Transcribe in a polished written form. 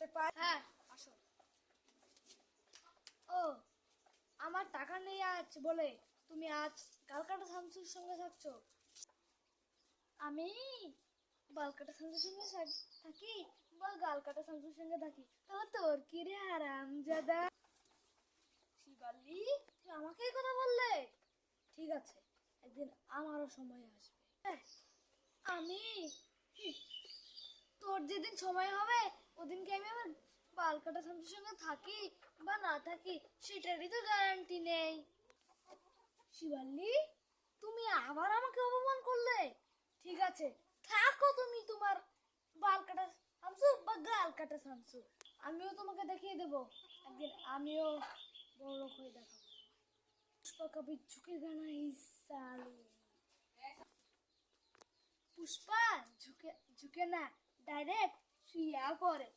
আসতে পারি? হ্যাঁ আসো। ও, আমার টাকা নেই আজ বলে তুমি আজ গালকাটা শামসুর সঙ্গে থাকছো? আমি বালকাটা শামসুর সঙ্গে থাকি বা গালকাটা শামসুর সঙ্গে থাকি, তাহলে তোর কি রে হারামজাদা? শিবালি, তুই আমাকে এই কথা বললে? ঠিক আছে, একদিন আমারও সময় আসবে। আমি তোর যেদিন সময় হবে ওদিনকে আমি আমার বালকাটা শামসুর সঙ্গে থাকি বা না থাকি সেটারই তো গ্যারান্টি নেই। শিবালি, তুমি আবার আমাকে অপমান করলে। ঠিক আছে, থাকো তুমি তোমার বাল কাটা শামসু বা গাল কাটা শামসু, আমিও তোমাকে দেখিয়ে দেবো একদিন, আমিও বড় লোক হয়ে দেখাবো। পুষ্পা কবি ঝুঁকেগা না ইস সালে। পুষ্পা ঝুঁকে ঝুঁকে না, ডাইরেক্ট শুইয়া পড়ে।